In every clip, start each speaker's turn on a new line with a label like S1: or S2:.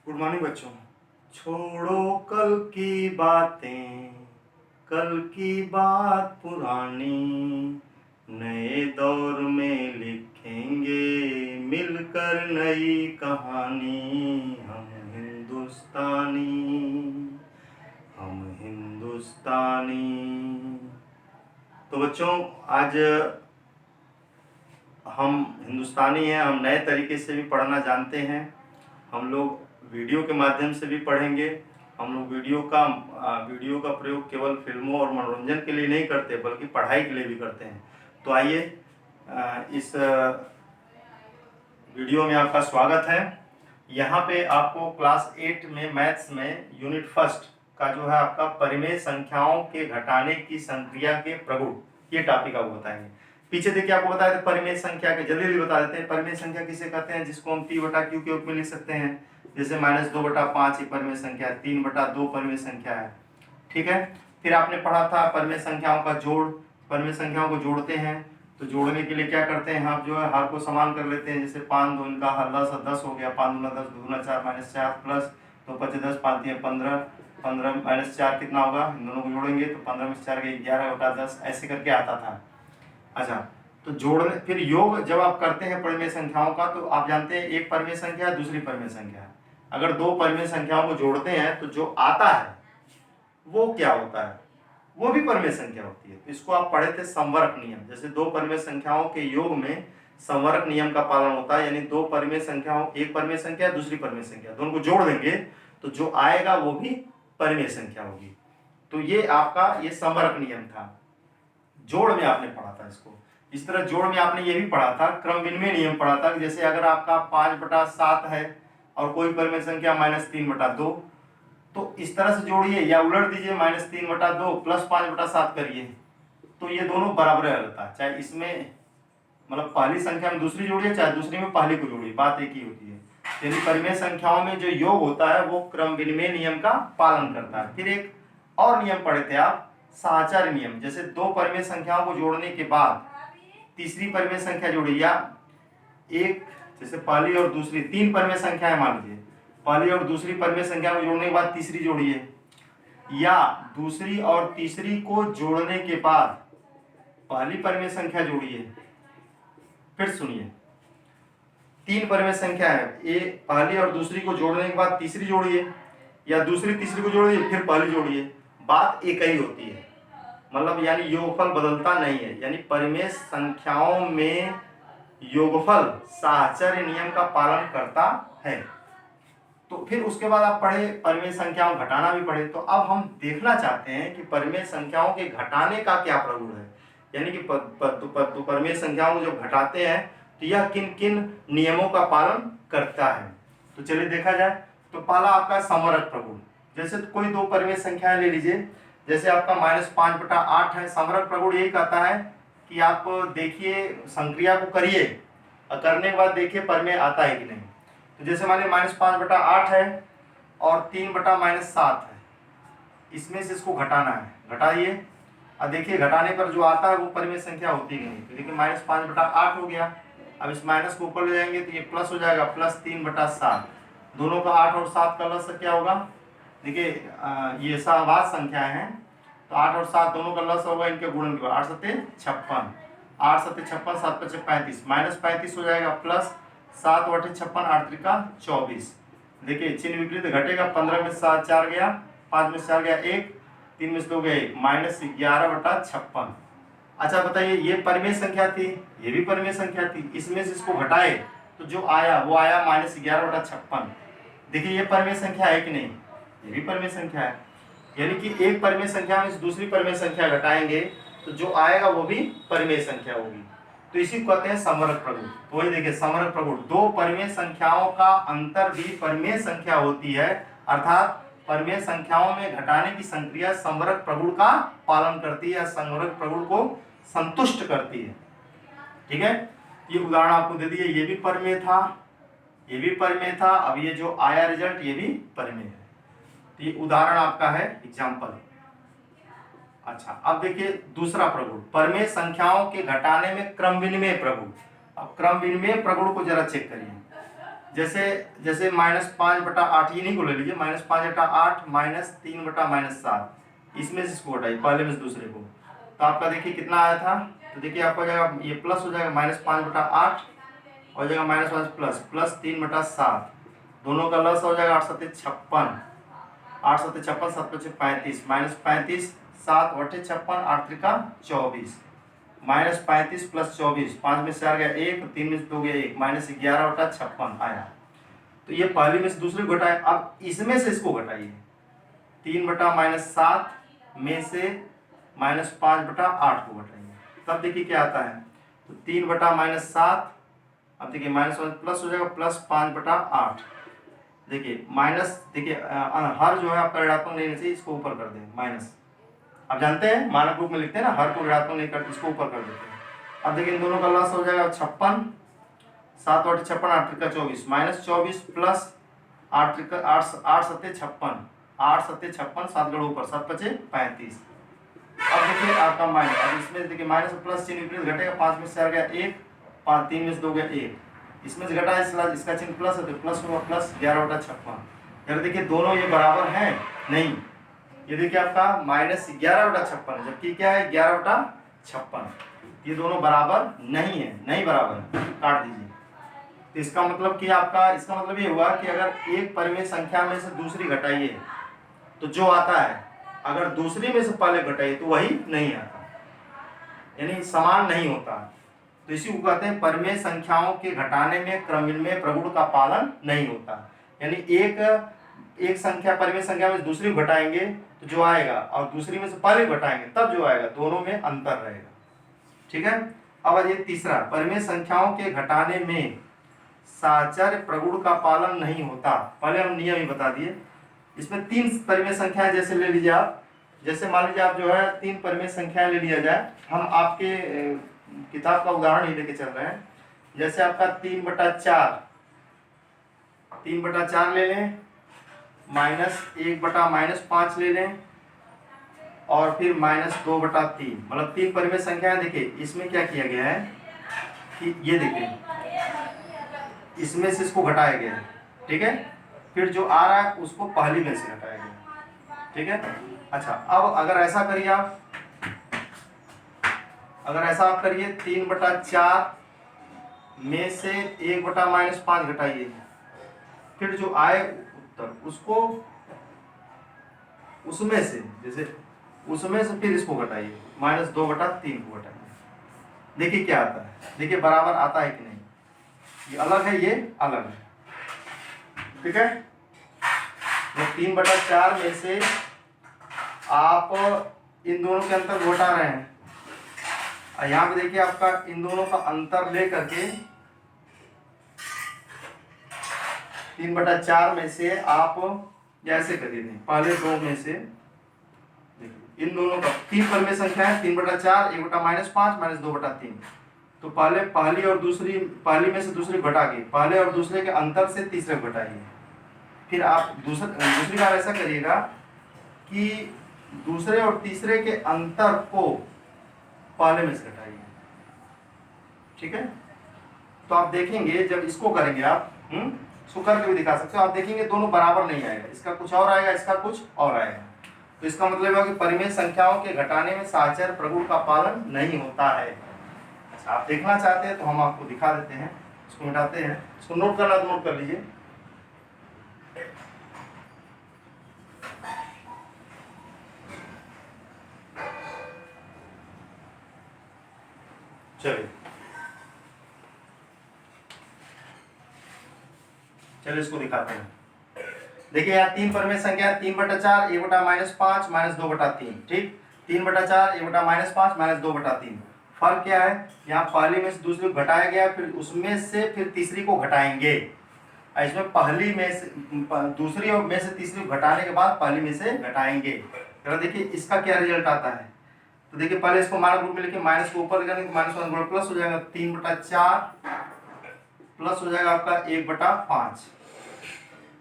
S1: Good morning बच्चों। छोड़ो कल की बातें, कल की बात पुरानी, नए दौर में लिखेंगे मिलकर नई कहानी। हम हिंदुस्तानी। तो बच्चों, आज हम हिंदुस्तानी हैं, हम नए तरीके से भी पढ़ना जानते हैं। हम लोग वीडियो के माध्यम से भी पढ़ेंगे। हम लोग वीडियो का प्रयोग केवल फिल्मों और मनोरंजन के लिए नहीं करते, बल्कि पढ़ाई के लिए भी करते हैं। तो आइए, इस वीडियो में आपका स्वागत है। यहाँ पे आपको क्लास 8 में मैथ्स में यूनिट फर्स्ट का जो है आपका परिमेय संख्याओं के घटाने की संक्रिया के प्रगुण, ये टॉपिक आपको बताएंगे। पीछे देखिए आपको बताया था परिमेय संख्या के, जल्दी जल्दी बता देते हैं। परिमेय संख्या किसे कहते हैं? जिसको हम p/q के रूप में लिख सकते हैं। जैसे -2/5 एक परिमेय संख्या है, 3/2 परिमेय संख्या है। ठीक है। फिर आपने पढ़ा था परिमेय संख्याओं का जोड़। परिमेय संख्याओं को जोड़ते हैं तो जोड़ने के लिए क्या करते हैं? हम जो है हर को समान कर लेते हैं। जैसे 5 2 का हर 10 10 हो गया, 5 दूना 10, 2 दूना 4 -4 प्लस 2 5 10, 5 3 15, 15 -4 कितना होगा? इन दोनों को जोड़ेंगे तो 15 में 4 गए 11/10, ऐसे करके आता था। अच्छा, तो जोड़ने फिर योग जब आप करते हैं परिमेय संख्याओं का, तो आप जानते हैं एक परिमेय संख्या दूसरी परिमेय संख्या है। अगर दो परिमेय संख्याओं को जोड़ते हैं तो जो आता है वो क्या होता है? वो भी परिमेय संख्या होती है। इसको आप पढ़े थे संवरक नियम। जैसे दो परिमेय संख्याओं के योग में संवरक नियम का पालन होता है, यानी दो परिमेय संख्याओं, एक परिमेय संख्या दूसरी परिमेय संख्या, दोनों को जोड़ देंगे तो जो आएगा वो भी परिमेय संख्या होगी। तो ये आपका ये संवरक नियम था। जोड़ में आपने पढ़ा था इसको। इस तरह जोड़ में आपने ये भी पढ़ा था, क्रम विनिमय नियम पढ़ा था। जैसे अगर आपका 5/7 है और कोई परिमेय संख्या -3/2, तो इस तरह से जोड़िए या उलट दीजिए, -3/2 प्लस 5/7 करिए, तो ये दोनों बराबर रहता है। चाहे इसमें मतलब पहली संख्या में दूसरी जोड़िए, चाहे दूसरी में पहली को जोड़िए, बात एक ही होती है। यानी परिमेय संख्याओं में जो योग होता है वो क्रम विनिमय नियम का पालन करता है। फिर एक और नियम पढ़े थे आप, साहचर्य नियम। जैसे दो परिमेय संख्याओं को जोड़ने के बाद तीसरी परिमेय संख्या जोड़िए, या एक जैसे पहली और दूसरी, तीन परिमेय संख्या है मान लीजिए, पहली और दूसरी परिमेय संख्या को जोड़ने के बाद तीसरी जोड़िए, या दूसरी और तीसरी को जोड़ने के बाद पहली परिमेय संख्या जोड़िए। फिर सुनिए, तीन परिमेय संख्या है, ये पहली और दूसरी को जोड़ने के बाद तीसरी जोड़िए, या दूसरी तीसरी को जोड़िए फिर पहली जोड़िए, बात एक ही होती है। मतलब यानी योगफल बदलता नहीं है। यानी परिमेय संख्याओं में योगफल साहचर्य नियम का पालन करता है। तो फिर उसके बाद आप पढ़े परिमेय संख्याओं घटाना भी पढ़े। तो अब हम देखना चाहते हैं कि परिमेय संख्याओं के घटाने का क्या प्रगुण है, यानी कि परिमेय संख्याओं को जब घटाते हैं तो यह किन किन नियमों का पालन करता है। तो चलिए देखा जाए। तो पहला आपका समवरक प्रगुण। जैसे कोई दो परिमेय संख्याएं ले लीजिए, जैसे आपका -5/8 है। समवरक प्रगुण यही कहता है कि आप देखिए, संक्रिया को करिए और करने के बाद देखिए परिमेय आता है कि नहीं। तो जैसे मानिए -5/8 है और 3/-7 है, इसमें से इसको घटाना है, घटाइए और देखिए घटाने पर जो आता है वो परिमेय संख्या होती नहीं। तो देखिए -5/8 हो गया। अब इस माइनस को ऊपर ले जाएंगे तो ये प्लस हो जाएगा, +3/7। दोनों का 8 और 7 का लसागु क्या होगा? देखिए ये सहवाद संख्याएं हैं, तो 8 और 7 दोनों का लसागु होगा, इनके गुणन के बाद 8 7 56, 8 7 56, 7 5 35, -35 हो जाएगा, प्लस 7 8 56, 8 3 24। देखिए चिन्ह विपरीत घटेगा, 15 में 7 4 गया, 5 में 4 गया 1, 3 में 2 गया 1, -11/56। अच्छा बताइए, ये परिमेय संख्या थी, ये भी परिमेय संख्या थी, इसमें से इसको घटाए तो जो आया वो आया -11/56। देखिए ये परिमेय संख्या है कि नहीं? ये भी परिमेय संख्या है। यानी कि एक परिमेय संख्या में से दूसरी परिमेय संख्या घटाएंगे तो जो आएगा वो भी परिमेय संख्या होगी। तो इसी को कहते हैं समवरक प्रगुण। तो वही देखिए समवरक प्रगुण, दो परिमेय संख्याओं का अंतर भी परिमेय संख्या होती है, अर्थात परिमेय संख्याओं में घटाने की संक्रिया समवरक प्रगुण का पालन करती है, समवरक प्रगुण को संतुष्ट करती है। ठीक है, ये उदाहरण आपको दे दिए, ये भी परिमेय था, ये भी परिमेय था, अब ये जो आया रिजल्ट ये भी परिमेय है। तो ये उदाहरण आपका है, एग्जाम्पल। अच्छा, अब देखिए दूसरा प्रगुण, परिमेय संख्याओं के घटाने में क्रम विनिमय प्रगुण। अब क्रम विनिमय प्रगुण को जरा चेक करिए। जैसे जैसे -5/8 ये नहीं को ले लीजिए, -5/8 -3/-7, इसमें से इसको हटाइए, पहले में से दूसरे को, तो आपका देखिए कितना आया था। तो देखिए आपका हो जाएगा, ये प्लस हो जाएगा, -5/8 हो जाएगा माइनस प्लस 3/7, दोनों का लस हो जाएगा 8 7 56, 8 7 56, 7 5 35, -35, 7 8 56, 8 3 24, -35 + 24, 5 में से आ गया 1, 3 में से 2 गया 1, -11/56 आया। तो ये पहली में से दूसरे को घटाए, अब इसमें से इसको घटाइए, 3/-7 में से -5/8 को घटाइए, तब देखिए क्या आता है। तो 3/-7, अब देखिए माइनस प्लस हो जाएगा, +5/8, देखिए माइनस, देखिए हर जो है आपका ऋणात्मक लेने से इसको ऊपर कर दें माइनस, आप जानते हैं मानक रूप में लिखते हैं ना, हर को ऋणात्मक नहीं करते, इसको ऊपर कर देते हैं। अब देखिए इन दोनों का लॉस हो जाएगा 56, 7 8 56, 8 3 24, -24 प्लस 8 7 56, 8 7 56, 7 गढ़ ऊपर, 7 5 35। अब देखिए आपका माइनस, अब इसमें देखिए माइनस प्लस चिन्ह विपरीत घटेगा, 5 में से आ गया 1, 5 3 में से 2 गया 1, इसमें से घटा इसका चिन्ह प्लस है, तो प्लस होगा +11/56। यार देखिए दोनों ये बराबर हैं नहीं, ये देखिए आपका -11/56, जबकि क्या है 11/56, ये दोनों बराबर नहीं है, नहीं बराबर है, काट दीजिए। तो इसका मतलब कि आपका, इसका मतलब ये हुआ कि अगर एक परिमेय संख्या में से दूसरी घटाइए तो जो आता है, अगर दूसरी में से पहले घटाइए तो वही नहीं आता, यानी समान नहीं होता। तो इसी को कहते हैं परिमेय संख्याओं के घटाने में क्रमविन्मय प्रगुण का पालन नहीं होता, यानी एक संख्या परिमेय संख्या में दूसरी घटाएंगे तो जो आएगा, और दूसरी में से पहले घटाएंगे तब जो आएगा, दोनों में अंतर रहेगा। ठीक है। अब ये तीसरा, परिमेय संख्याओं के घटाने में साचर्य प्रगुण का पालन नहीं होता। पहले हम नियम ही बता दिए। इसमें 3 परिमेय संख्याएं जैसे ले लीजिए आप, जैसे मान लीजिए आप जो है 3 परिमेय संख्याएं ले लिया जाए, हम आपके किताब का उदाहरण ही लेके चल रहे हैं। जैसे आपका 3/4, 3/4 ले लें, -1/-5 ले लें, और फिर -2/3, मतलब 3 परिमेय संख्याएं। देखिए इसमें क्या किया गया है कि ये देखिए इसमें से इसको घटाया गया है, ठीक है, फिर जो आ रहा है उसको पहली में से घटाया गया, ठीक है। अच्छा, अब अगर ऐसा करिए आप, अगर ऐसा आप करिए 3/4 में से 1/-5 घटाइए, फिर जो आए उत्तर उसको उसमें से, जैसे उसमें से फिर इसको घटाइए, -2/3 को घटाइए, देखिए क्या आता है। देखिए बराबर आता है कि नहीं, ये अलग है, ये अलग है, ठीक है। तो 3/4 में से आप इन दोनों के अंतर को घटा रहे हैं, और यहाँ पे देखिए आपका इन दोनों का अंतर ले करके 3/4 में से आप जैसे करिए, पहले 2 में से देखिए इन दोनों का 3 परिमेय संख्या है, 3/4, 1/-5, -2/3, तो पहली और दूसरी, पहली में से दूसरी घटा के, पहले और दूसरे के अंतर से तीसरे को घटाइए। फिर आप दूसरी बार ऐसा करिएगा कि दूसरे और तीसरे के अंतर को पहले में से घटाइए, ठीक है। तो आप देखेंगे जब इसको करेंगे आप, इसको करके भी दिखा सकते हो, आप देखेंगे दोनों बराबर नहीं आएगा, इसका कुछ और आएगा, इसका कुछ और आएगा। तो इसका मतलब है कि परिमेय संख्याओं के घटाने में साचर्य प्रगुण का पालन नहीं होता है। अच्छा, आप देखना चाहते हैं तो हम आपको दिखा देते हैं, इसको मिटाते हैं, इसको नोट करना तो नोट कर लीजिए। चलिए इसको दिखाते हैं। देखिए यहाँ 3 परिमेय संख्या, 3/4, 1/-5, -2/3, ठीक, 3/4, 1/-5, -2/3। फर्क क्या है, यहाँ पहली में से दूसरी को घटाया गया, फिर उसमें से फिर तीसरी को घटाएंगे। इसमें पहली में से दूसरी और में से तीसरी को घटाने के बाद पहली में से घटाएंगे। तो देखिए इसका क्या रिजल्ट आता है। तो देखिए पहले इसको मानक रूप में लिखिए, माइनस को ऊपर लगाएंगे तो -1 प्लस हो जाएगा 3/4 प्लस हो जाएगा आपका 1/5,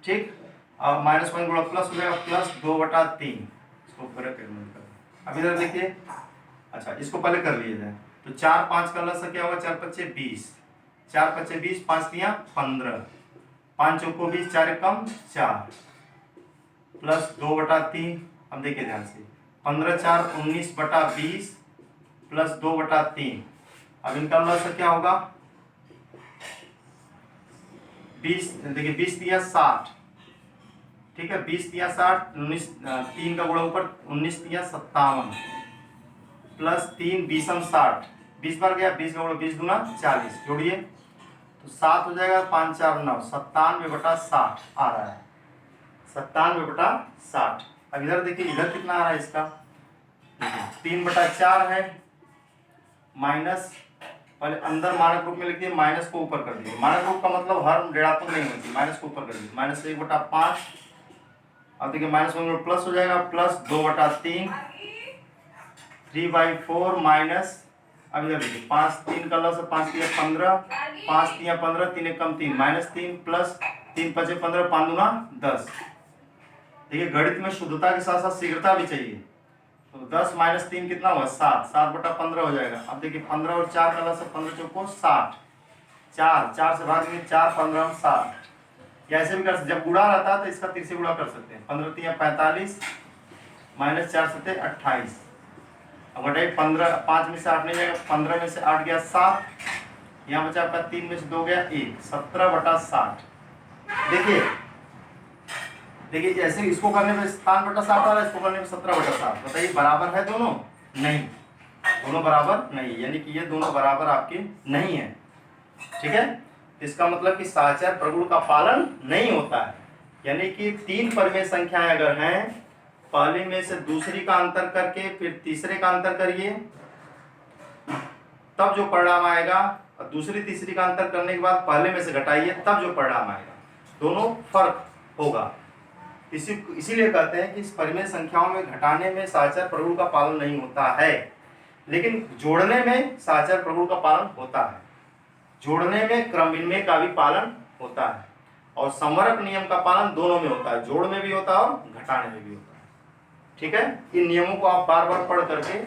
S1: ठीक, और -1 प्लस हो जाएगा +2/3, इसको ब्रैकेट में कर। अब इधर देखिए, अच्छा इसको पहले कर लिए जाए, तो 4 5 का लस क्या होगा, 4 5 20, 4 5 20, 5 3 15, 5 चौको 20, 4 कम 4 प्लस 2/3। अब देखिए ध्यान से 15 4 19/20 प्लस 2/3। अब इनका लॉस क्या होगा 20, देखिए 20 दिया 60, ठीक है 20 दिया 60, 19 3 का गुणा ऊपर 19 दिया 57 प्लस 3 20 60, 20 बार गया 20 का गुणा 20 दूना 40, जोड़िए तो 7 हो जाएगा 5 4 9 97/60 आ रहा है 97/60। अब इधर देखिए इधर कितना आ रहा है इसका 3/4 है माइनस, पहले अंदर मानक रूप में लिख दिए माइनस को ऊपर कर दिए। मानक रूप का मतलब हर ऋणात्मक नहीं होती, माइनस को ऊपर कर दिए -1/5। अब देखिए माइनस में प्लस हो जाएगा प्लस 2/3 3/4 माइनस। अब इधर देखिए 5 3 का लॉस है 5 3 15 5 3 15 3 1 कम 3 -3 प्लस 3 5 15 5 दूना 10। देखिए गणित में शुद्धता के साथ साथ शीघ्रता भी चाहिए, तो 10 - 3 कितना हुआ 7, 7/15 हो जाएगा। अब देखिए 15 और 4 का लॉस है 15 चौको 60, 4 से भाग में 4 15 60। या ऐसे भी कर सकते, जब गुणा रहता है तो इसका तिरछे गुणा कर सकते हैं। 15 3 45 -4 7 28। अब घटाइए 15, 5 में से 8 नहीं जाएगा, 15 में से 8 गया 7, यहाँ बचा आपका 3 में से 2 गया 1, 17/60। देखिए ऐसे इसको करने में 7/60 आ रहा है, इसको करने में 17/60। बताइए बराबर है दोनों? नहीं, दोनों बराबर नहीं, यानी कि ये दोनों बराबर आपके नहीं है, ठीक है। इसका मतलब कि साहचर्य प्रगुण का पालन नहीं होता है, यानी कि 3 परिमेय संख्याएं अगर हैं, पहली में से दूसरी का अंतर करके फिर तीसरे का अंतर करिए, तब जो परिणाम आएगा, और दूसरी तीसरी का अंतर करने के बाद पहले में से घटाइए, तब जो परिणाम आएगा, दोनों फर्क होगा। इसीलिए कहते हैं कि इस परिमेय संख्याओं में घटाने में साहचर्य प्रगुण का पालन नहीं होता है, लेकिन जोड़ने में साहचर्य प्रगुण का पालन होता है। जोड़ने में क्रम विनिमय का भी पालन होता है, और संवरक नियम का पालन दोनों में होता है, जोड़ में भी होता है और घटाने में भी होता है, ठीक है। इन नियमों को आप बार बार पढ़ करके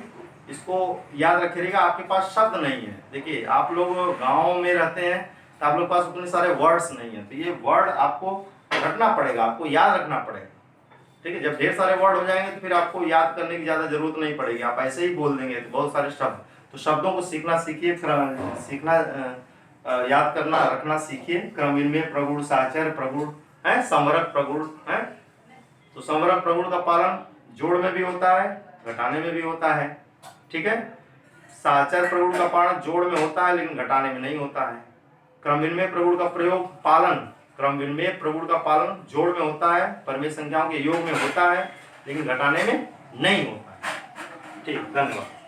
S1: इसको याद रखिएगा। आपके पास शब्द नहीं है, देखिए आप लोग गाँव में रहते हैं तो आप लोग पास उतने सारे वर्ड्स नहीं है, तो ये वर्ड आपको रखना पड़ेगा, आपको याद रखना पड़ेगा, ठीक है। जब ढेर सारे वर्ड हो जाएंगे तो फिर आपको याद करने की ज़्यादा जरूरत नहीं पड़ेगी, आप ऐसे ही बोल देंगे तो बहुत सारे शब्द। तो शब्दों को सीखना सीखिए, याद करना रखना सीखिए। क्रम विनिमय प्रगुण, साहचर्य प्रगुण है, संवरक प्रगुण है। तो संवरक प्रगुण का पालन जोड़ में भी होता है, घटाने में भी होता है, ठीक है। साहचर्य प्रगुण का पालन जोड़ में होता है लेकिन घटाने में नहीं होता है। क्रम विनिमय प्रगुण का प्रयोग पालन, क्रम विनिमय प्रगुण का पालन जोड़ में होता है, परिमेय संख्याओं के योग में होता है, लेकिन घटाने में नहीं होता है। ठीक, धन्यवाद।